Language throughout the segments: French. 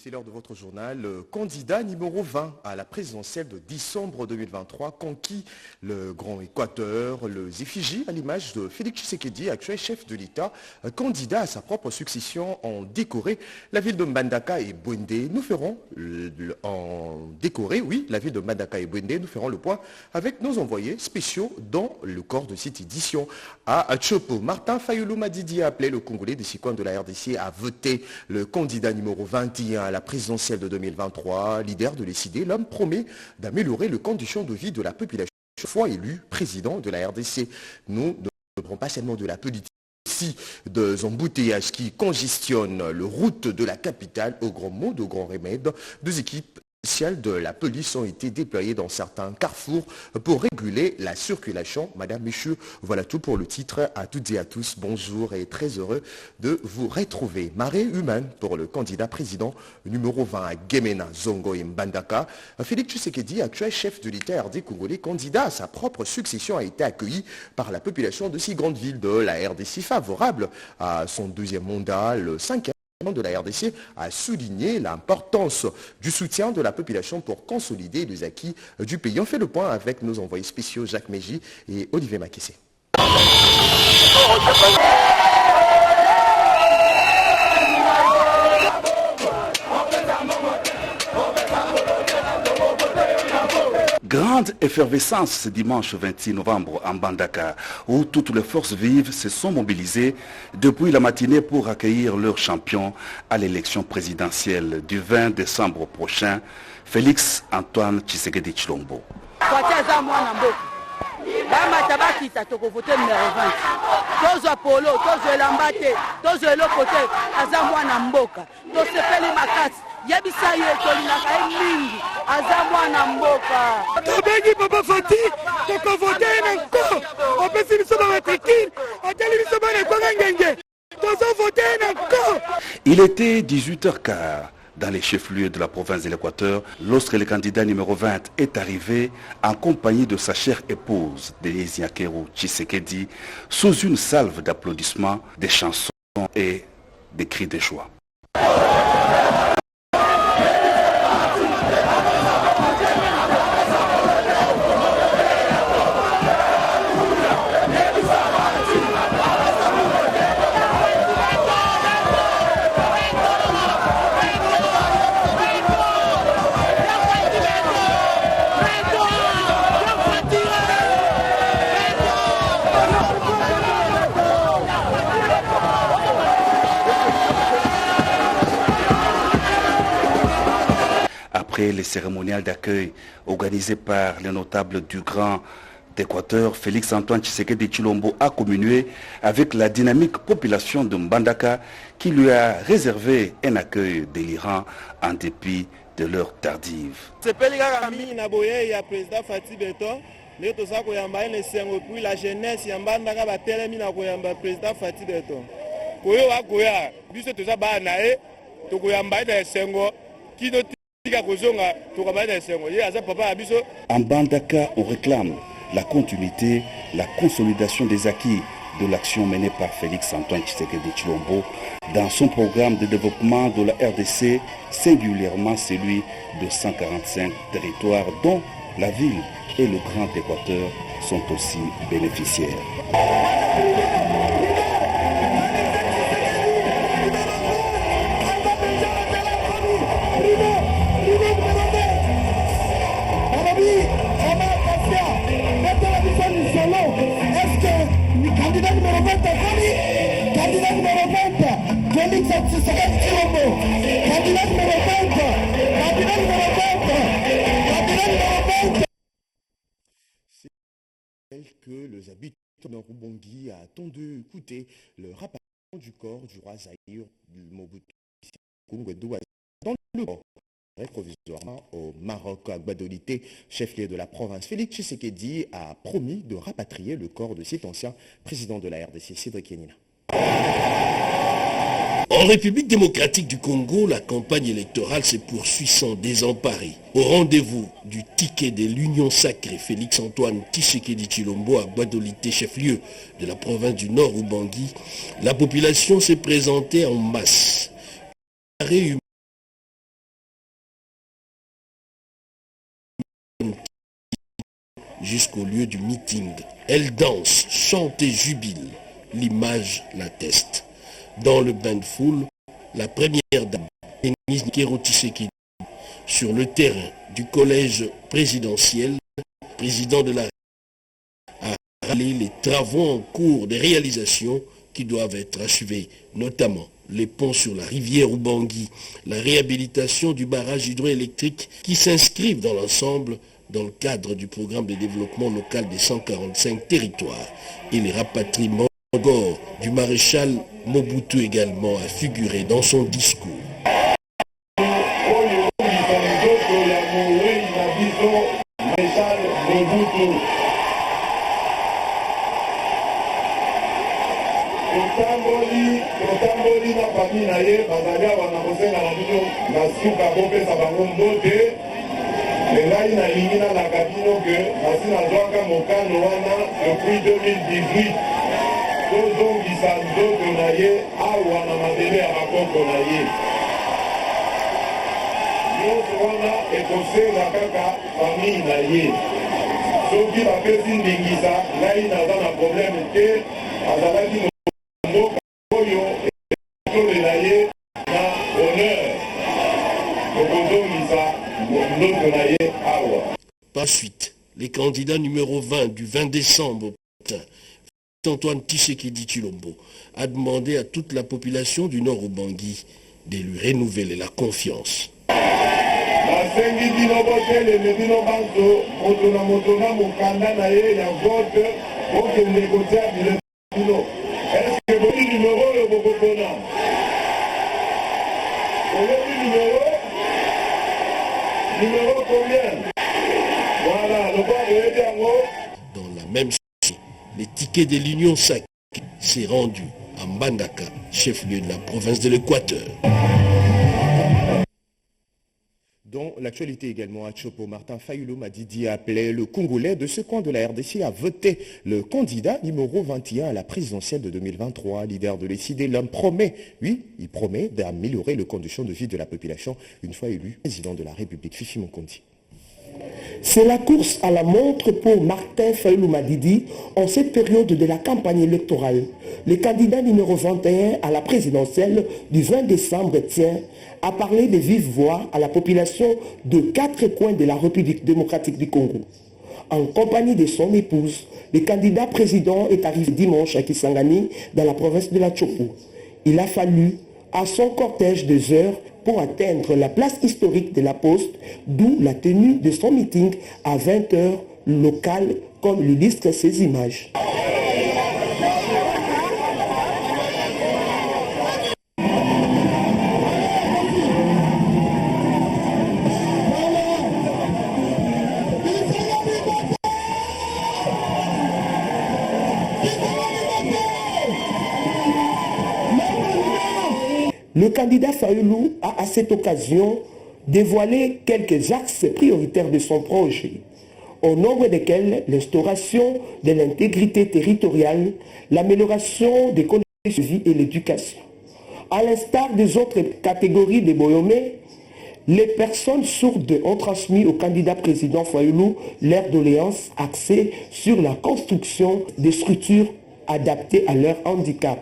C'est l'heure de votre journal. Le candidat numéro 20 à la présidentielle de décembre 2023 conquit le Grand Équateur, les effigies à l'image de Félix Tshisekedi, actuel chef de l'État, candidat à sa propre succession, ont décoré la ville de Mbandaka et Bwende. Nous ferons la ville de Mbandaka et Bwende. Nous ferons le point avec nos envoyés spéciaux dans le corps de cette édition. À Tchopo, Martin Fayulu Madidi a appelé le Congolais des Sikouans de la RDC à voter le candidat numéro 21 à la présidentielle de 2023. Leader de l'ECD, l'homme promet d'améliorer les conditions de vie de la population une fois élu président de la RDC. Nous ne parlons pas seulement de la politique, aussi des embouteillages qui congestionnent les routes de la capitale. Au grand mot, de grands remèdes, deux équipes spéciales de la police ont été déployées dans certains carrefours pour réguler la circulation. Madame, Messieurs, voilà tout pour le titre. À toutes et à tous, bonjour et très heureux de vous retrouver. Marée humaine pour le candidat président numéro 20 à Gemena, Zongo et Mbandaka. Félix Tshisekedi, actuel chef de l'État RD congolais, candidat à sa propre succession, a été accueilli par la population de six grandes villes de la RDC, favorable à son deuxième mandat, le 5e de la RDC a souligné l'importance du soutien de la population pour consolider les acquis du pays. On fait le point avec nos envoyés spéciaux Jacques Mégy et Olivier Makessé. Grande effervescence ce dimanche 26 novembre en Mbandaka, où toutes les forces vives se sont mobilisées depuis la matinée pour accueillir leur champion à l'élection présidentielle du 20 décembre prochain, Félix Antoine Tshisekedi Tshilombo. Il était 18h15 dans les chefs-lieux de la province de l'Équateur lorsque le candidat numéro 20 est arrivé en compagnie de sa chère épouse, Denise Nyakeru Tshisekedi, sous une salve d'applaudissements, des chansons et des cris de joie. Après les cérémoniales d'accueil organisées par les notables du Grand Équateur, Félix Antoine Tshisekedi Tshilombo a communié avec la dynamique population de Mbandaka qui lui a réservé un accueil délirant en dépit de l'heure tardive. La jeunesse en Mbandaka, on réclame la continuité, la consolidation des acquis de l'action menée par Félix Antoine Tshisekedi Tshilombo dans son programme de développement de la RDC, singulièrement celui de 145 territoires dont la ville et le Grand Équateur sont aussi bénéficiaires. Que les habitants de Rubongi a attendu écouter le rapatriement du corps du roi Zahir Mobutu dans le corps provisoirement au Maroc. À Gbadolité, chef-lieu de la province, Félix Tshisekedi a promis de rapatrier le corps de cet ancien président de la RDC, Cédric Yenina. En République démocratique du Congo, la campagne électorale se poursuit sans désemparer. Au rendez-vous du ticket de l'Union sacrée, Félix Antoine Tshisekedi Tshilombo à Gbadolité, chef-lieu de la province du Nord Ubangi, la population s'est présentée en masse. jusqu'au lieu du meeting. Elle danse, chante et jubile. L'image l'atteste. Dans le bain de foule, la première dame, Denise Nkero Tshisekedi, sur le terrain du collège présidentiel, président de la République, a râlé les travaux en cours de réalisation qui doivent être achevés, notamment les ponts sur la rivière Ubangui, la réhabilitation du barrage hydroélectrique qui s'inscrivent dans l'ensemble dans le cadre du programme de développement local des 145 territoires et les rapatriements du maréchal Mobutu également a figuré dans son discours. totamboli na famille na ye bazali awa na kosenga na bino na suka kopesa bango mbote ngai nalingi nalaka bino ke nasi nazwaka mokano wana depuis 2018 tozongisa nzoto na ye awa na mabele ya bakoko na ye nyonso wana ekosenga kaka famille na ye soki bapesi ndingisa ngai naza na probleme te azalaki mboka oyo etolela ye na honneur okozongisa ndoto na ye awa. Par suite, les candidats numéro 20 du 20 décembre, Antoine Tshisekedi Tshilombo a demandé à toute la population du Nord Ubangui de lui renouveler la confiance. Nasengi bino boteleme bino banzo moto na mokanda na ye ya vote okende kotia bino. Est-ce que boni numéro oyo bokopona? Olobi numéro combien? Voilà, le bois de yango. Dans la même soirée, les tickets de l'Union Sacrée s'est rendu à Mbandaka, chef-lieu de la province de l'Équateur. Dans l'actualité également, à Tchopo, Martin Fayulu Madidi a appelé le Congolais de ce coin de la RDC à voter le candidat numéro 21 à la présidentielle de 2023. Leader de l'ECD, l'homme promet, oui, il promet d'améliorer les conditions de vie de la population une fois élu président de la République. Fifi Mokondi. C'est la course à la montre pour Martin Fayulu Madidi en cette période de la campagne électorale. Le candidat numéro 21 à la présidentielle du 20 décembre tient à parler de vive voix à la population de 4 coins de la République démocratique du Congo. En compagnie de son épouse, le candidat président est arrivé dimanche à Kisangani dans la province de la Tchopo. Il a fallu à son cortège 2 heures pour atteindre la place historique de la Poste, d'où la tenue de son meeting à 20 heures locales, comme l'illustrent ces images. Le candidat Fayulu a à cette occasion dévoilé quelques axes prioritaires de son projet, au nombre desquels l'instauration de l'intégrité territoriale, l'amélioration des conditions de vie et l'éducation. À l'instar des autres catégories de Boyomé, les personnes sourdes ont transmis au candidat président Fayulu leur doléance axée sur la construction des structures adaptées à leur handicap.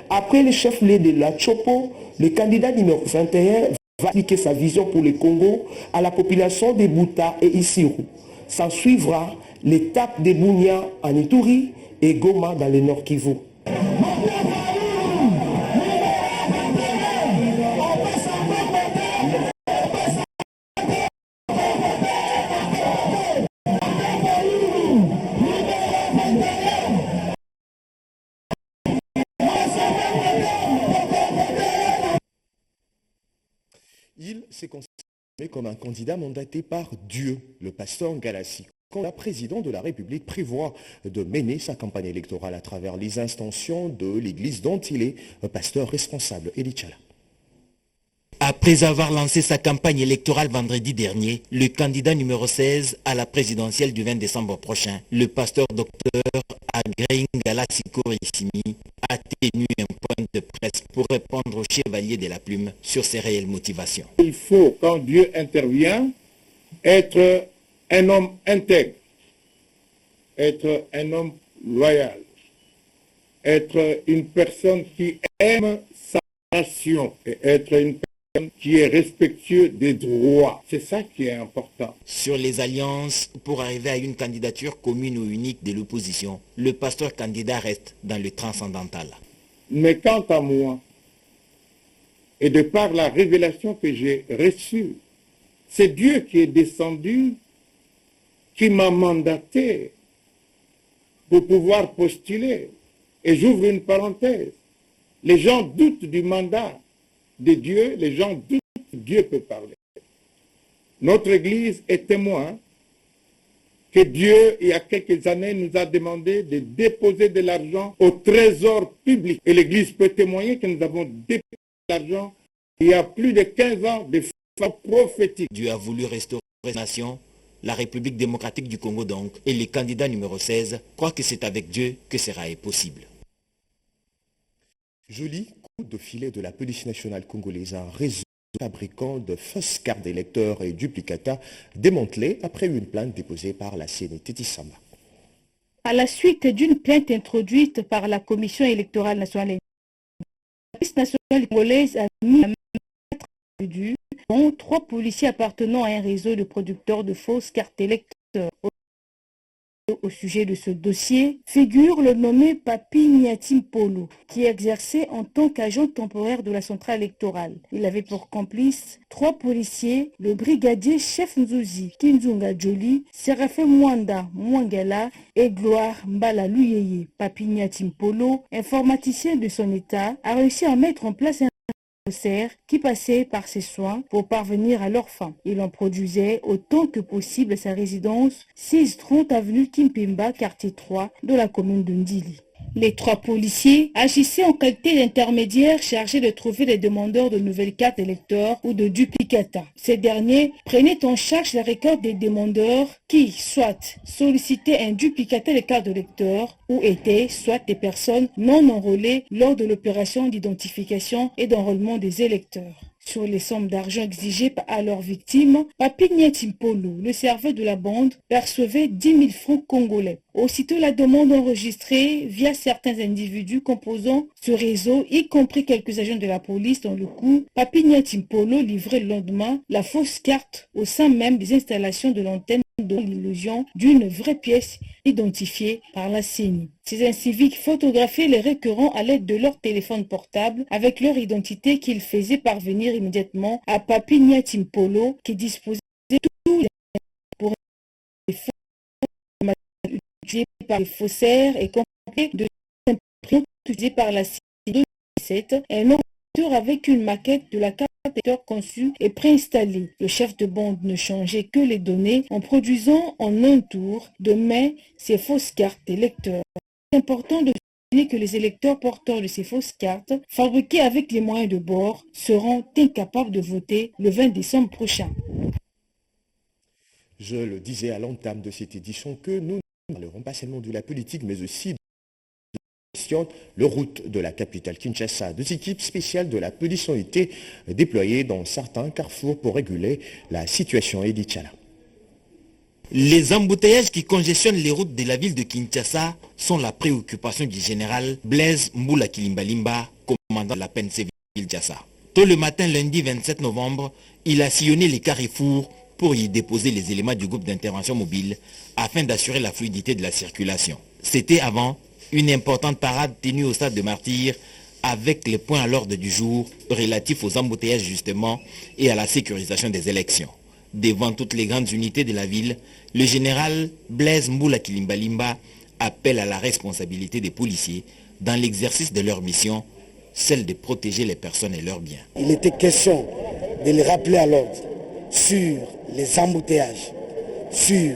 Après le chef-lieu de la Tchopo, le candidat numéro 21 va appliquer sa vision pour le Congo à la population de Bouta et Issirou. S'en suivra l'étape de Bunia en Ituri et Goma dans le Nord Kivu. Il s'est considéré comme un candidat mandaté par Dieu, le pasteur Galassi. Quand le président de la République prévoit de mener sa campagne électorale à travers les instantions de l'Église dont il est un pasteur responsable. Eli Tchala. Après avoir lancé sa campagne électorale vendredi dernier, le candidat numéro 16 à la présidentielle du 20 décembre prochain, le pasteur docteur Agrein Galassi Korissimi, a tenu un point de presse pour répondre au chevalier de la plume sur ses réelles motivations. Il faut, quand Dieu intervient, être un homme intègre, être un homme loyal, être une personne qui aime sa nation et être une personne qui est respectueux des droits. C'est ça qui est important. Sur les alliances pour arriver à une candidature commune ou unique de l'opposition, le pasteur candidat reste dans le transcendantal. Mais quant à moi, et de par la révélation que j'ai reçue, c'est Dieu qui est descendu, qui m'a mandaté pour pouvoir postuler. Et j'ouvre une parenthèse. Les gens doutent du mandat de Dieu, les gens doutent que Dieu peut parler. Notre Église est témoin que Dieu, il y a quelques années, nous a demandé de déposer de l'argent au trésor public. Et l'Église peut témoigner que nous avons déposé de l'argent il y a plus de 15 ans de façon prophétique. Dieu a voulu restaurer la nation, la République démocratique du Congo donc, et les candidats numéro 16 croient que c'est avec Dieu que cela est possible. Joli coup de filet de la police nationale congolaise, un réseau de fabricants de fausses cartes d'électeurs et duplicata démantelé après une plainte déposée par la CNT Tissamba. À la suite d'une plainte introduite par la Commission électorale nationale, la police nationale congolaise a mis à individus, dont 3 policiers appartenant à un réseau de producteurs de fausses cartes électeurs. Au sujet de ce dossier figure le nommé Papi Niatim Polo, qui exerçait en tant qu'agent temporaire de la centrale électorale. Il avait pour complice 3 policiers, le brigadier chef Nzuzi Kinzunga Joli, Séraphin Mwanda Mwangela et Gloire Mbala Luyeye. Papi Niatim Polo, informaticien de son état, a réussi à mettre en place un qui passait par ses soins pour parvenir à leur fin. Il en produisait autant que possible à sa résidence 630 avenue Kimpimba, quartier 3 de la commune de Ndili. Les 3 policiers agissaient en qualité d'intermédiaires chargés de trouver les demandeurs de nouvelles cartes électeurs ou de duplicata. Ces derniers prenaient en charge la récolte des demandeurs qui, soit sollicitaient un duplicata de carte d'électeur ou étaient soit des personnes non enrôlées lors de l'opération d'identification et d'enrôlement des électeurs. Sur les sommes d'argent exigées à leurs victimes, Papi Niatim Polo, le serveur de la bande, percevait 10 000 francs congolais. Aussitôt la demande enregistrée via certains individus composant ce réseau, y compris quelques agents de la police dans le coup, Papi Niatim Polo livrait le lendemain la fausse carte au sein même des installations de l'antenne, dont l'illusion d'une vraie pièce identifiée par la CENI. Ces inciviques photographiaient les récurrents à l'aide de leur téléphone portable avec leur identité qu'ils faisaient parvenir immédiatement à Papi Niatim Polo, qui disposait de tous les pour les faux utilisés par les faussaires et complet de imprimantes utilisées par la CENI 2007, un ordinateur avec une maquette de la carte d'électeur conçue et préinstallée. Le chef de bande ne changeait que les données en produisant en un tour de main ces fausses cartes électeurs. C'est important de souligner que les électeurs porteurs de ces fausses cartes, fabriquées avec les moyens de bord, seront incapables de voter le 20 décembre prochain. Je le disais à l'entame de cette édition que nous ne parlerons pas seulement de la politique, mais aussi de le route de la capitale Kinshasa. 2 équipes spéciales de la police ont été déployées dans certains carrefours pour réguler la situation. Edith Chala. Les embouteillages qui congestionnent les routes de la ville de Kinshasa sont la préoccupation du général Blaise Mboula Kilimbalimba, commandant de la PNC Kinshasa. Tôt le matin, lundi 27 novembre, il a sillonné les carrefours pour y déposer les éléments du groupe d'intervention mobile afin d'assurer la fluidité de la circulation. C'était avant une importante parade tenue au stade de Martyrs avec les points à l'ordre du jour relatifs aux embouteillages justement et à la sécurisation des élections. Devant toutes les grandes unités de la ville, le général Blaise Mboula Kilimbalimba appelle à la responsabilité des policiers dans l'exercice de leur mission, celle de protéger les personnes et leurs biens. Il était question de les rappeler à l'ordre sur les embouteillages, sur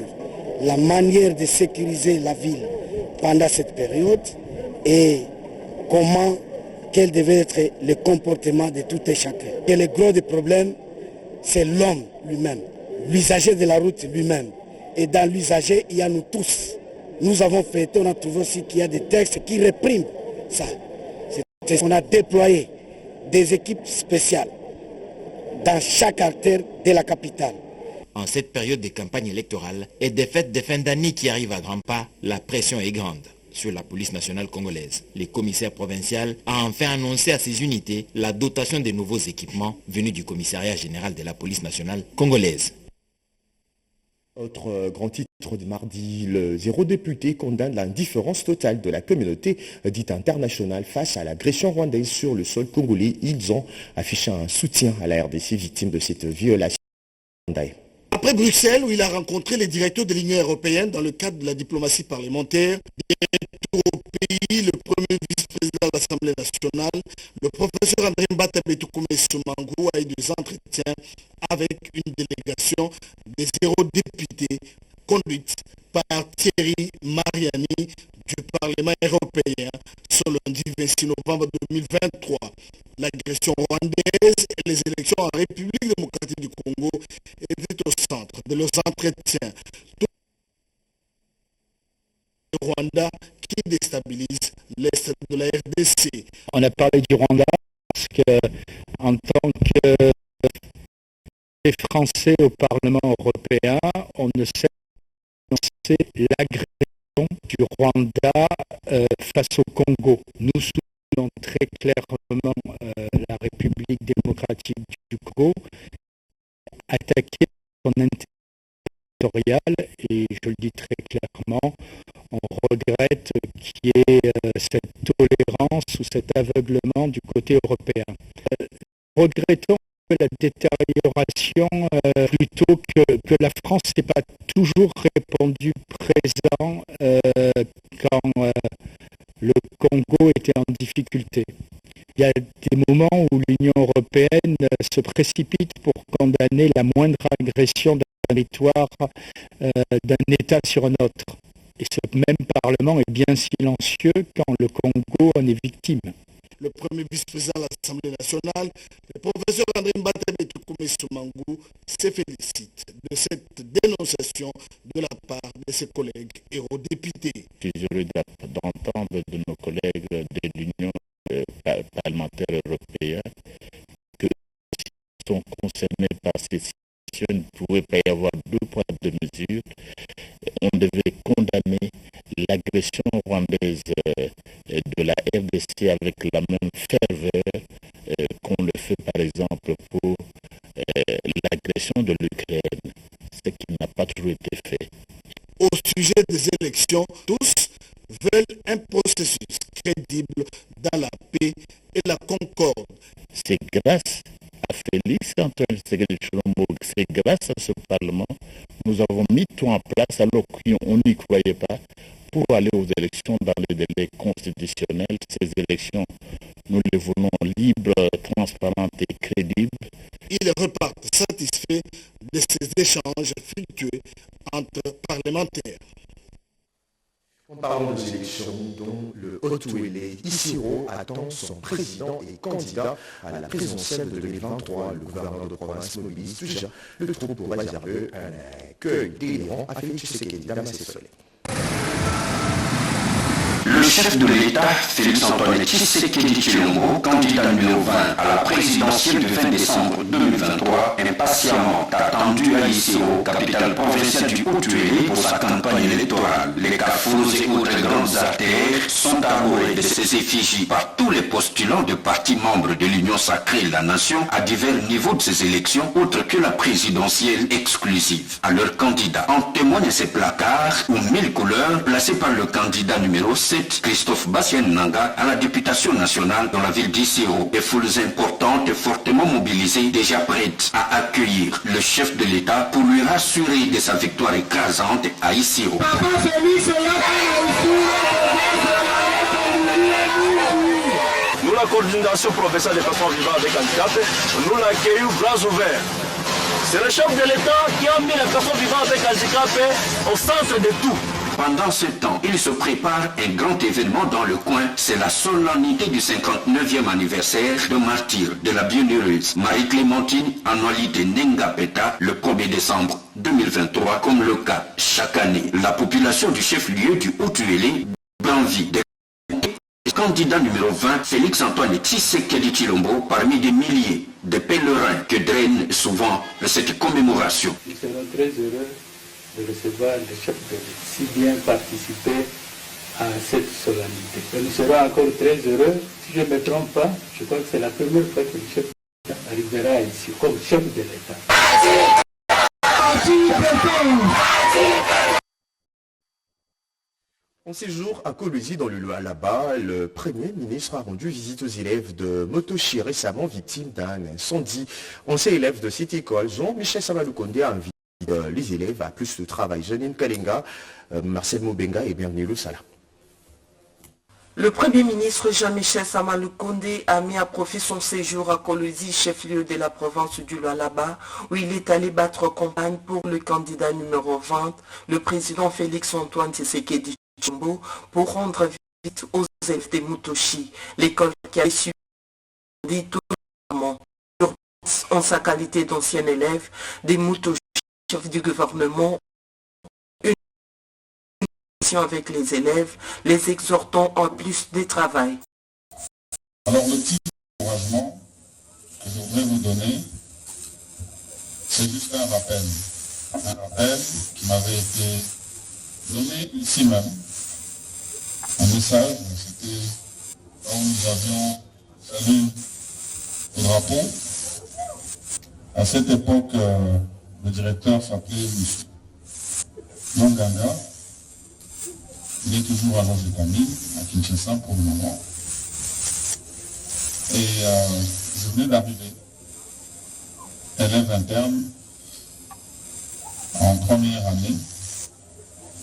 la manière de sécuriser la ville pendant cette période et quel devait être le comportement de tout et chacun. Et le gros des problèmes, c'est l'homme lui-même, l'usager de la route lui-même. Et dans l'usager, il y a nous tous. Nous avons fait, on a trouvé aussi qu'il y a des textes qui répriment ça. On a déployé des équipes spéciales dans chaque artère de la capitale. En cette période de campagne électorale et des fêtes de fin d'année qui arrivent à grands pas, la pression est grande sur la police nationale congolaise. Le commissaire provincial a enfin annoncé à ses unités la dotation de nouveaux équipements venus du commissariat général de la police nationale congolaise. Autre grand titre de mardi, le zéro député condamne l'indifférence totale de la communauté dite internationale face à l'agression rwandaise sur le sol congolais. Ils ont affiché un soutien à la RDC victime de cette violation. Après Bruxelles, où il a rencontré les directeurs de l'Union européenne dans le cadre de la diplomatie parlementaire, retour au pays, le premier vice-président de l'Assemblée nationale, le professeur André Mbata Betoukoumé Soumangou, a eu des entretiens avec une délégation des députés conduite par Thierry Mariani du Parlement européen ce lundi 26 novembre 2023. L'agression rwandaise et les élections en République démocratique du Congo étaient au centre de leurs entretiens. Tout le Rwanda qui déstabilise l'Est de la RDC. On a parlé du Rwanda parce que, en tant que Français au Parlement européen, on ne sait dénoncer l'agression du Rwanda face au Congo. Nous soutenons très clairement la République démocratique du Congo, attaquer son intérêt territorial, et je le dis très clairement, on regrette qu'il y ait cette tolérance ou cet aveuglement du côté européen. Regrettons la détérioration plutôt que la France n'ait pas toujours répondu présent quand le Congo était en difficulté. Il y a des moments où l'Union européenne se précipite pour condamner la moindre agression d'un territoire d'un État sur un autre. Et ce même Parlement est bien silencieux quand le Congo en est victime. Le premier vice-président de l'Assemblée nationale, le professeur André Mbata Betoukoumé Soumangou, se félicite de cette dénonciation de la part de ses collègues eurodéputés. Je suis heureux d'entendre de nos collègues de l'Union parlementaire européenne que sont concernés par ces situations. Il ne pouvait pas y avoir deux poids, deux mesures. On devait condamner l'agression rwandaise de la RDC avec la même ferveur qu'on le fait par exemple pour l'agression de l'Ukraine, ce qui n'a pas toujours été fait. Au sujet des élections, tous veulent un processus crédible dans la paix et la concorde. C'est grâce à Félix Antoine Tshisekedi Tshilombo, c'est grâce à ce Parlement, nous avons mis tout en place alors qu'on n'y croyait pas pour aller aux élections dans les délais constitutionnels. Ces élections, nous les voulons libres, transparentes et crédibles. Ils repartent satisfaits de ces échanges fructueux entre parlementaires. En parlant des élections, dont le Haut-Ouélé Isiro attend son président et candidat à la présidentielle de 2023, le gouverneur de province mobilise déjà le troupeau pour réserver un accueil délirant à Félix Tshisekedi. Damas et Soleil. Le chef de l'État, Félix-Antoine Tshisekedi Tshilombo, candidat numéro 20 à la présidentielle du 20 décembre 2023, impatiemment attendu à Isiro, capitale provinciale du Haut-Uélé, pour sa campagne électorale. Les carrefours et autres grandes artères sont arborés de ces effigies par tous les postulants de partis membres de l'Union sacrée de la nation à divers niveaux de ces élections, autres que la présidentielle exclusive. À leurs candidats en témoignent ces placards aux 1000 couleurs placés par le candidat numéro 7, Christophe Bassien-Nanga, à la députation nationale dans la ville d'Isiro. Des foules importantes et fortement mobilisées, déjà prêtes à accueillir le chef de l'État pour lui rassurer de sa victoire écrasante à Isiro. Nous, la coordination professionnelle des personnes vivant avec handicap, nous l'accueillons bras ouverts. C'est le chef de l'État qui a mis les personnes vivant avec handicap au centre de tout. Pendant ce temps, il se prépare un grand événement dans le coin. C'est la solennité du 59e anniversaire de martyr de la bienheureuse Marie-Clémentine, annualité Nengapeta, le 1er décembre 2023, comme le cas chaque année. La population du chef-lieu du Haut-Uélé, d'envie de candidat numéro 20, Félix-Antoine Tshisekedi Tshilombo, parmi des milliers de pèlerins que draine souvent cette commémoration. Nous serons très heureux de recevoir le chef de l'État, si bien participer à cette solennité. Et nous serons encore très heureux, si je ne me trompe pas, je crois que c'est la première fois que le chef de l'État arrivera ici comme chef de l'État. En séjour à Kolwezi dans le Lualaba, le Premier ministre a rendu visite aux élèves de Motochi récemment victimes d'un incendie. Ancien élève de City École, Jean-Michel Samaloukonde a invité les élèves à plus de travail. Janine Kalenga, Marcel Mobenga et Bernier Sala. Le Premier ministre Jean-Michel Samaloukonde a mis à profit son séjour à Kolwezi, chef-lieu de la province du Lualaba, où il est allé battre campagne pour le candidat numéro 20, le président Félix-Antoine Tshisekedi Tshilombo, pour rendre visite aux élèves de Motochi, l'école qui a subi tout récemment. En sa qualité d'ancien élève des Motochi, chef du gouvernement, avec les élèves, les exhortant en plus de travail. Alors le petit encouragement que je voudrais vous donner, c'est juste un rappel qui m'avait été donné ici même. Un message, c'était quand nous avions salué le drapeau. À cette époque, le directeur s'appelait M. Monganga. Il est toujours à l'Angleterre, à Kinshasa pour le moment. Et je venais d'arriver, élève interne, en première année.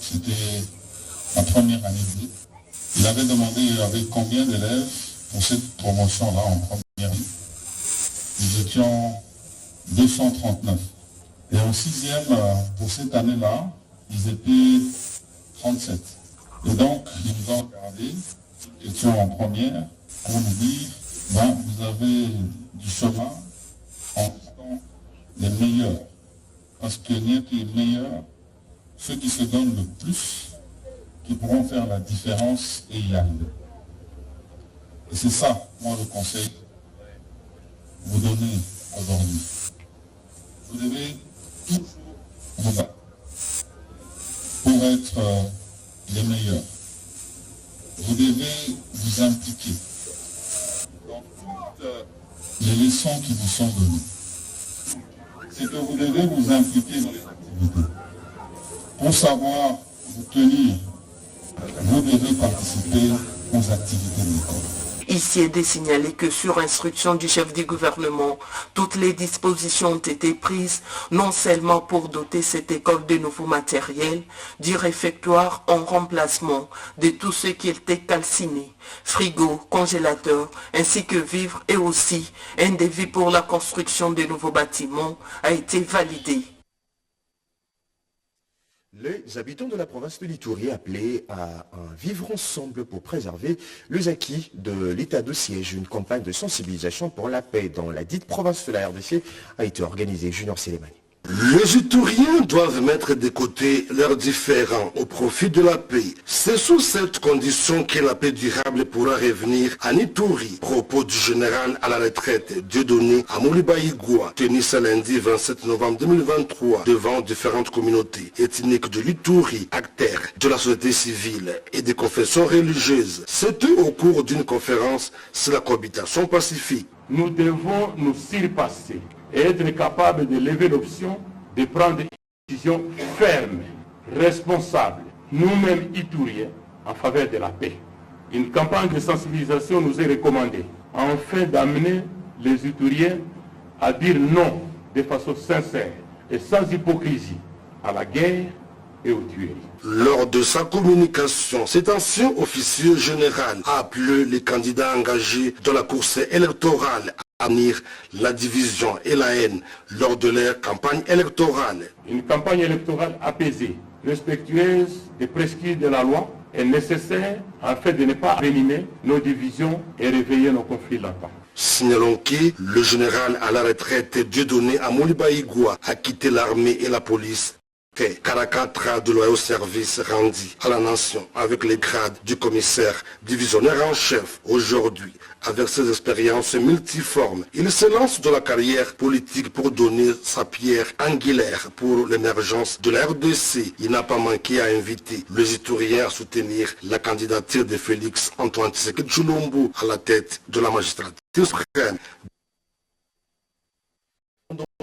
C'était la première année 2. Il avait demandé il y avait combien d'élèves pour cette promotion-là en première année. Nous étions 239. Et en 6e, pour cette année-là, ils étaient 37. Et donc, ils nous ont regardé, nous étions en première, pour nous dire, vous avez du chemin en étant les meilleurs. Parce qu'il n'y a que les meilleurs, ceux qui se donnent le plus, qui pourront faire la différence et y arriver. Et c'est ça, moi, le conseil que je voudrais vous donner aujourd'hui. Vous devez toujours vous battre pour être les meilleurs. Vous devez vous impliquer dans toutes les leçons qui vous sont données. C'est que vous devez vous impliquer dans les activités. Pour savoir vous tenir, vous devez participer aux activités de l'école. Ici est de signaler que sur instruction du chef du gouvernement, toutes les dispositions ont été prises, non seulement pour doter cette école de nouveaux matériels, du réfectoire en remplacement de tout ce qui était calciné, frigo, congélateur, ainsi que vivres, et aussi un devis pour la construction de nouveaux bâtiments a été validé. Les habitants de la province de l'Itourie appelés à vivre ensemble pour préserver les acquis de l'état de siège. Une campagne de sensibilisation pour la paix dans la dite province de la RDC a été organisée. Junior Sélémani. Les Itouriens doivent mettre de côté leurs différends au profit de la paix. C'est sous cette condition que la paix durable pourra revenir en Itourie. Propos du général à la retraite Dieudonné Amoulibaïgoua, tenu ce lundi 27 novembre 2023 devant différentes communautés ethniques de l'Itourie, acteurs de la société civile et des confessions religieuses. C'était au cours d'une conférence sur la cohabitation pacifique. Nous devons nous surpasser et être capables de lever l'option de prendre une décision ferme, responsable, nous-mêmes Itouriens, en faveur de la paix. Une campagne de sensibilisation nous est recommandée, afin d'amener les Itouriens à dire non de façon sincère et sans hypocrisie à la guerre et aux tueries. Lors de sa communication, cet ancien officier général a appelé les candidats engagés dans la course électorale à bannir la division et la haine lors de leur campagne électorale. Une campagne électorale apaisée, respectueuse des prescrits de la loi est nécessaire afin de ne pas envenimer nos divisions et réveiller nos conflits latents. Signalons que le général à la retraite Dieudonné Amoulibaïgoua a quitté l'armée et la police 44 de loyaux services rendus à la nation avec les grades du commissaire divisionnaire en chef. Aujourd'hui, avec ses expériences multiformes, il se lance dans la carrière politique pour donner sa pierre angulaire pour l'émergence de la RDC. Il n'a pas manqué à inviter les Ituriens à soutenir la candidature de Félix Antoine Tshisekedi Tshilombo à la tête de la magistrature suprême.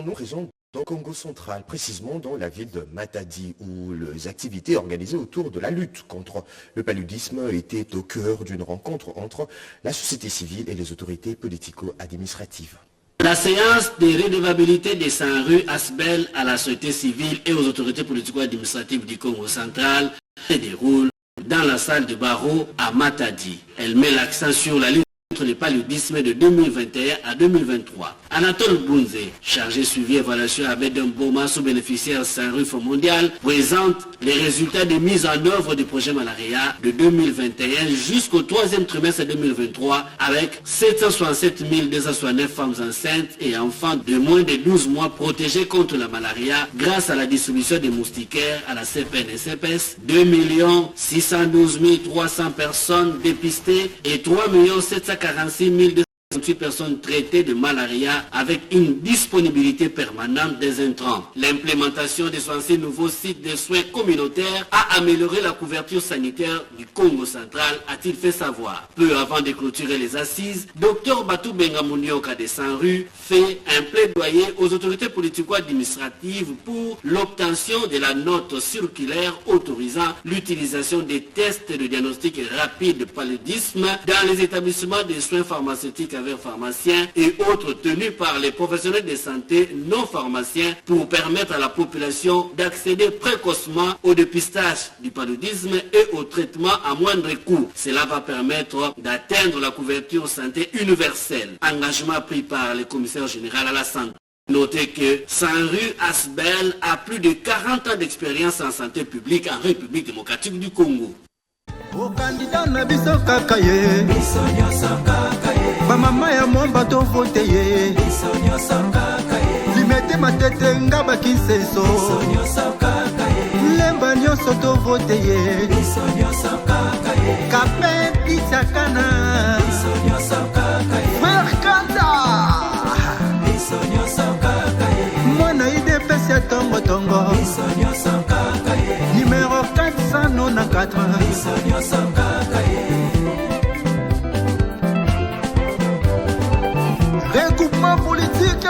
Nous raisons dans le Congo central, précisément dans la ville de Matadi, où les activités organisées autour de la lutte contre le paludisme étaient au cœur d'une rencontre entre la société civile et les autorités politico-administratives. La séance de redevabilité des Sanru Asbel à la société civile et aux autorités politico-administratives du Congo central se déroule dans la salle de barreau à Matadi. Elle met l'accent sur la lutte contre le paludisme de 2021 à 2023. Anatole Bounze, chargé suivi évaluation avec un Boma sous-bénéficiaire Sanru Fonds mondial, présente les résultats de mise en œuvre du projet malaria de 2021 jusqu'au 3e trimestre 2023 avec 767 269 femmes enceintes et enfants de moins de 12 mois protégés contre la malaria grâce à la distribution des moustiquaires à la CPN et CPS, 2 612 300 personnes dépistées et 3 746 268 personnes traitées de malaria avec une disponibilité permanente des intrants. L'implémentation des 66 nouveaux sites de soins communautaires a amélioré la couverture sanitaire du Congo central, a-t-il fait savoir. Peu avant de clôturer les assises, Dr Batou Bengamunioka de Sanru fait un plaidoyer aux autorités politico-administratives pour l'obtention de la note circulaire autorisant l'utilisation des tests de diagnostic rapide de paludisme dans les établissements de soins pharmaceutiques avec pharmaciens et autres tenus par les professionnels de santé non pharmaciens pour permettre à la population d'accéder précocement au dépistage du paludisme et au traitement à moindre coût. Cela va permettre d'atteindre la couverture santé universelle. Engagement pris par le commissaire général à la santé. Notez que Sanru Asbel a plus de 40 ans d'expérience en santé publique en République démocratique du Congo. Au candidat na biso kaka ye biso nyoso kaka ye bamama ya momba to vote ye biso nyoso kaka ye limete matete ngaba kinseso biso nyoso kaka ye lemba nyoso to vote ye biso nyoso kaka ye kape pizza kana biso nyoso kaka ye Merkanda biso nyoso kaka ye mwana ide pesa tongo tongo biso nyoso kaka ye numéro 494 Regroupement politique,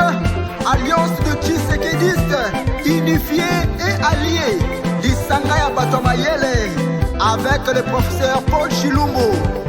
alliance de Tshisekidistes, unifiés et alliés, Lisanga ya Batomayele, avec le professeur Paul Chilumbo.